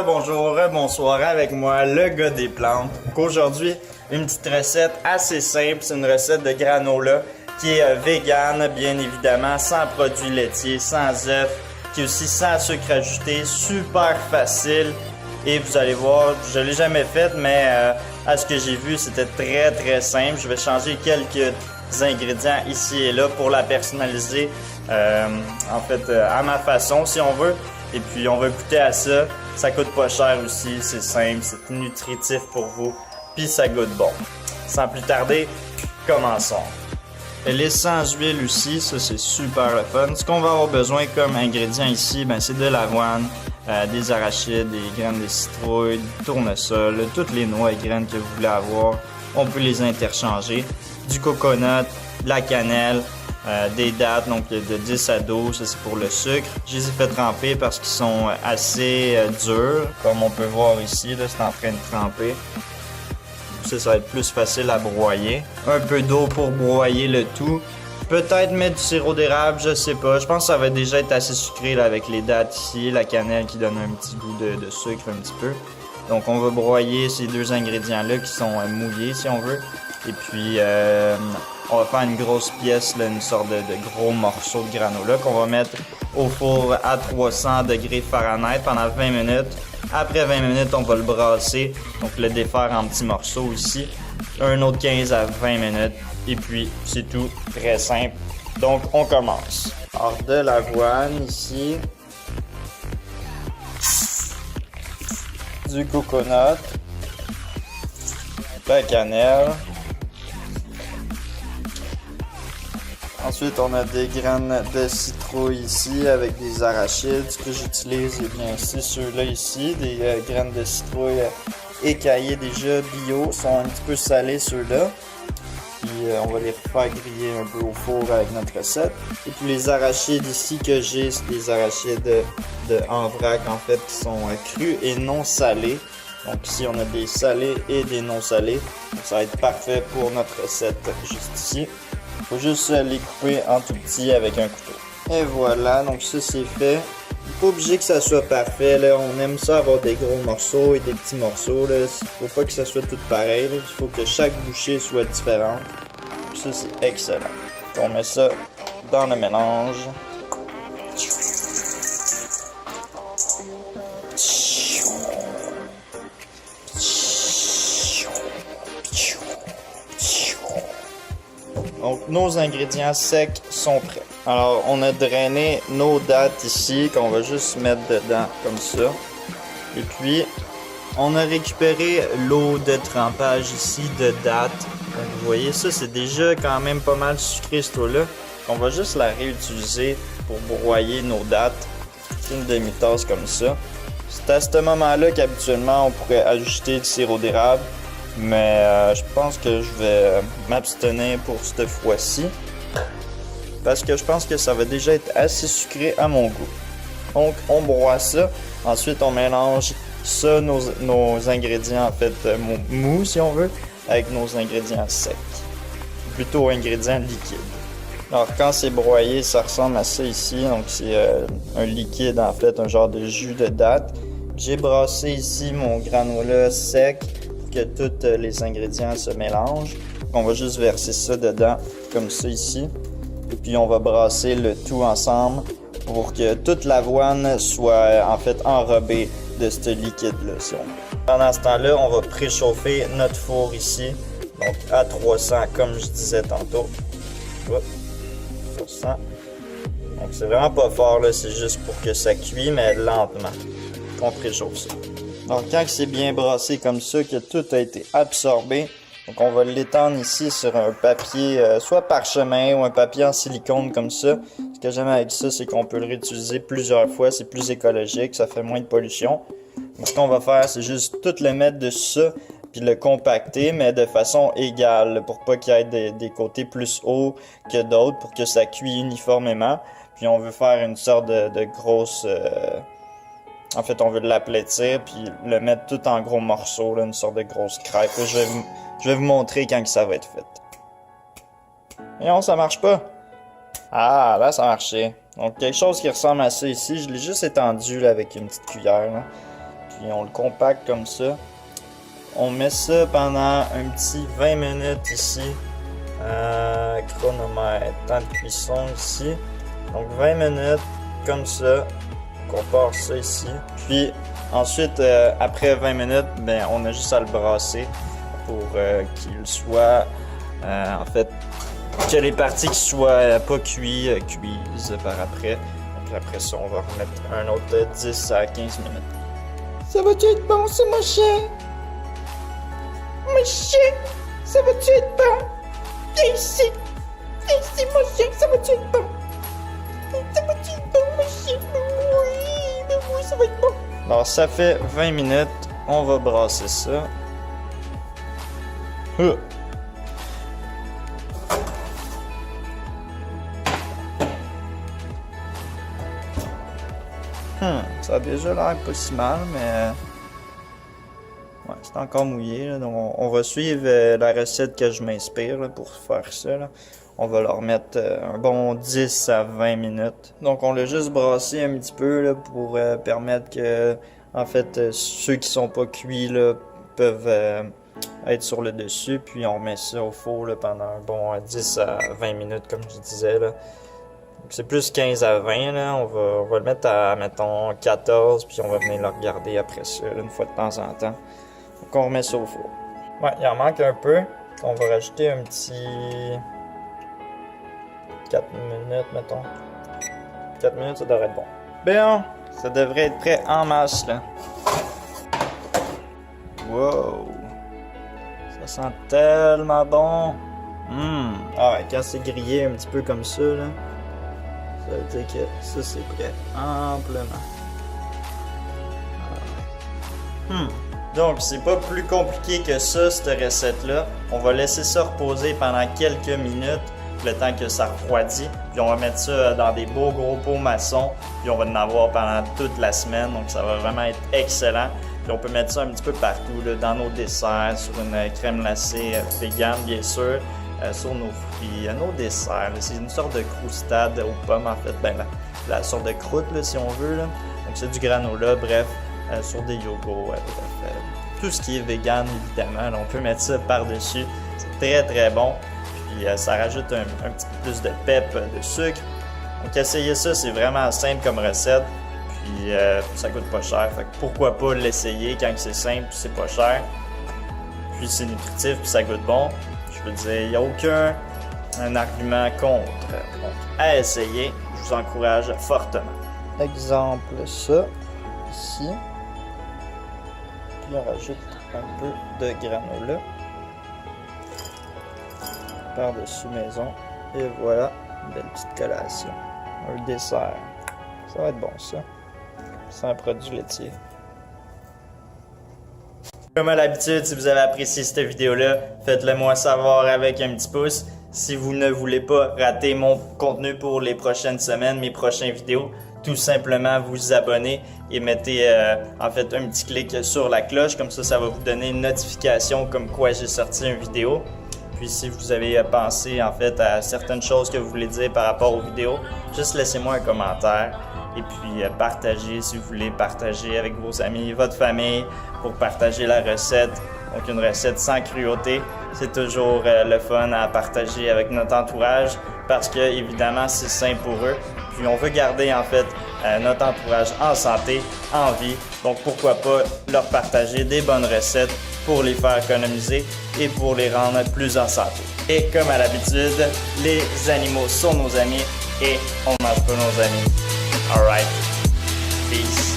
Bonjour, bonsoir avec moi, le gars des plantes. Donc aujourd'hui, une petite recette assez simple, c'est une recette de granola qui est vegan, bien évidemment, sans produits laitiers, sans œufs, qui est aussi sans sucre ajouté, super facile. Et vous allez voir, je l'ai jamais faite, mais à ce que j'ai vu, c'était très simple. Je vais changer quelques ingrédients ici et là pour la personnaliser, à ma façon, si on veut. Et puis, on va goûter à ça. Ça coûte pas cher aussi, c'est simple, c'est nutritif pour vous, puis ça goûte bon. Sans plus tarder, commençons. Elle est sans huile aussi, ça c'est super le fun. Ce qu'on va avoir besoin comme ingrédient ici, c'est de l'avoine, des arachides, des graines de citrouille, du tournesol, toutes les noix et graines que vous voulez avoir. On peut les interchanger. Du coconut, de la cannelle, des dattes, donc de 10 à 12, ça c'est pour le sucre. Je les ai fait tremper parce qu'ils sont assez durs. Comme on peut voir ici, là, c'est en train de tremper. Ça va être plus facile à broyer. Un peu d'eau pour broyer le tout. Peut-être mettre du sirop d'érable, je sais pas. Je pense que ça va déjà être assez sucré là, avec les dattes ici, la cannelle qui donne un petit goût de sucre un petit peu. Donc on va broyer ces deux ingrédients-là qui sont mouillés si on veut. Et puis on va faire une grosse pièce, là, une sorte de gros morceau de granola qu'on va mettre au four à 300 degrés Fahrenheit pendant 20 minutes. Après 20 minutes, on va le brasser, donc le défaire en petits morceaux ici. Un autre 15 à 20 minutes. Et puis, c'est tout, très simple. Donc, on commence. Alors, de l'avoine ici. Du coconut. De la cannelle. Ensuite, on a des graines de citrouille ici avec des arachides. Ce que j'utilise, bien ici, ceux-là ici, des graines de citrouille écaillées déjà bio, sont un petit peu salés ceux-là. Puis on va les faire griller un peu au four avec notre recette. Et puis les arachides ici que j'ai, c'est des arachides en vrac en fait qui sont crus et non salés. Donc ici, on a des salés et des non salés. Donc, ça va être parfait pour notre recette juste ici. Faut juste les couper en tout petit avec un couteau. Et voilà, donc ça c'est fait. Pas obligé que ça soit parfait, là. On aime ça avoir des gros morceaux et des petits morceaux, là. Faut pas que ça soit tout pareil, là. Il faut que chaque bouchée soit différente. Ça c'est excellent. On met ça dans le mélange. Donc, nos ingrédients secs sont prêts. Alors, on a drainé nos dattes ici, qu'on va juste mettre dedans, comme ça. Et puis, on a récupéré l'eau de trempage ici de dattes. Donc, vous voyez, ça, c'est déjà quand même pas mal sucré, cette eau-là. On va juste la réutiliser pour broyer nos dattes. C'est une demi-tasse comme ça. C'est à ce moment-là qu'habituellement, on pourrait ajouter du sirop d'érable. Mais je pense que je vais m'abstenir pour cette fois-ci. Parce que je pense que ça va déjà être assez sucré à mon goût. Donc on broie ça. Ensuite on mélange ça, nos ingrédients en fait mous si on veut, avec nos ingrédients secs. Plutôt ingrédients liquides. Alors quand c'est broyé, ça ressemble à ça ici. Donc c'est un liquide en fait, un genre de jus de date. J'ai brassé ici mon granola sec que tous les ingrédients se mélangent. On va juste verser ça dedans, comme ça ici. Et puis on va brasser le tout ensemble pour que toute l'avoine soit en fait enrobée de ce liquide-là, si on veut. Pendant ce temps-là, on va préchauffer notre four ici, donc à 300 comme je disais tantôt. 300. Donc c'est vraiment pas fort, là, c'est juste pour que ça cuit, mais lentement. On préchauffe ça. Donc quand c'est bien brassé comme ça, que tout a été absorbé, donc on va l'étendre ici sur un papier, soit parchemin ou un papier en silicone comme ça. Ce que j'aime avec ça, c'est qu'on peut le réutiliser plusieurs fois, c'est plus écologique, ça fait moins de pollution. Donc ce qu'on va faire, c'est juste tout le mettre dessus ça, puis le compacter, mais de façon égale, pour pas qu'il y ait des côtés plus hauts que d'autres, pour que ça cuise uniformément. Puis on veut faire une sorte de grosse... En fait, on veut l'aplatir puis le mettre tout en gros morceaux, là, une sorte de grosse crêpe. Là, je vais vous montrer quand que ça va être fait. Et non, ça marche pas. Ah, là, ça marchait. Donc, quelque chose qui ressemble à ça ici, je l'ai juste étendu là, avec une petite cuillère. Là. puis on le compacte comme ça. On met ça pendant un petit 20 minutes ici. Chronomètre, temps de cuisson ici. Donc 20 minutes comme ça. Donc on part ça ici. Puis ensuite, après 20 minutes, ben, on a juste à le brasser pour qu'il soit, en fait, que les parties qui soient pas cuites, cuisent par après. Donc après ça, on va remettre un autre 10 à 15 minutes. Ça va-tu être bon, ça, mon chien? Mon chien, ça va-tu être bon? Viens ici, mon chien, ça va-tu être bon? Ça va-tu être bon, mon chien? Oui, ça va être bon. Alors, ça fait 20 minutes, on va brasser ça. Ça a déjà l'air pas si mal, mais ouais, c'est encore mouillé. Là. Donc on va suivre la recette que je m'inspire là, pour faire ça. Là. On va leur mettre un bon 10 à 20 minutes. Donc on l'a juste brassé un petit peu là, pour permettre que, en fait, ceux qui sont pas cuits là, peuvent être sur le dessus. Puis on met ça au four là, pendant un bon 10 à 20 minutes, comme je disais. Là. C'est plus 15 à 20, là. On va le mettre à, mettons, 14, puis on va venir le regarder après ça, là, une fois de temps en temps. Donc on remet ça au four. Ouais, il en manque un peu. On va rajouter un petit 4 minutes, mettons. 4 minutes, ça devrait être bon. Bien, ça devrait être prêt en masse, là. Wow! Ça sent tellement bon! Ah ouais, quand c'est grillé un petit peu comme ça, là, ça veut dire que ça, c'est prêt amplement. Donc, c'est pas plus compliqué que ça, cette recette-là. On va laisser ça reposer pendant quelques minutes, le temps que ça refroidit. Puis on va mettre ça dans des beaux gros pots maçons. Puis on va en avoir pendant toute la semaine. Donc, ça va vraiment être excellent. Puis on peut mettre ça un petit peu partout, là, dans nos desserts, sur une crème glacée vegan, bien sûr. Sur nos fruits, nos desserts. C'est une sorte de croustade aux pommes, en fait. Ben, la sorte de croûte, là, si on veut. Là. Donc, c'est du granola, bref, sur des yogourts, bref. Tout ce qui est vegan, évidemment. Là, on peut mettre ça par-dessus. C'est très, très bon. Puis, ça rajoute un petit peu plus de pep, de sucre. Donc, essayez ça, c'est vraiment simple comme recette. Puis, ça coûte pas cher. Fait que pourquoi pas l'essayer quand c'est simple, c'est pas cher. Puis, c'est nutritif, puis ça goûte bon. Je veux dire, il n'y a aucun argument contre. Donc, à essayer, je vous encourage fortement. Exemple, ça, ici. Puis on rajoute un peu de granola par-dessus maison. Et voilà, une belle petite collation. Un dessert. Ça va être bon, ça. Sans produit laitier. Comme à l'habitude, si vous avez apprécié cette vidéo-là, faites-le moi savoir avec un petit pouce. Si vous ne voulez pas rater mon contenu pour les prochaines semaines, mes prochaines vidéos, tout simplement vous abonner et mettez en fait un petit clic sur la cloche. Comme ça va vous donner une notification comme quoi j'ai sorti une vidéo. Puis si vous avez pensé en fait à certaines choses que vous voulez dire par rapport aux vidéos, juste laissez-moi un commentaire. Et puis partagez si vous voulez partager avec vos amis, votre famille pour partager la recette. Donc une recette sans cruauté, c'est toujours le fun à partager avec notre entourage parce que évidemment c'est sain pour eux. Puis on veut garder en fait notre entourage en santé, en vie. Donc pourquoi pas leur partager des bonnes recettes pour les faire économiser et pour les rendre plus en santé. Et comme à l'habitude, les animaux sont nos amis et on mange pas nos amis. Alright, peace.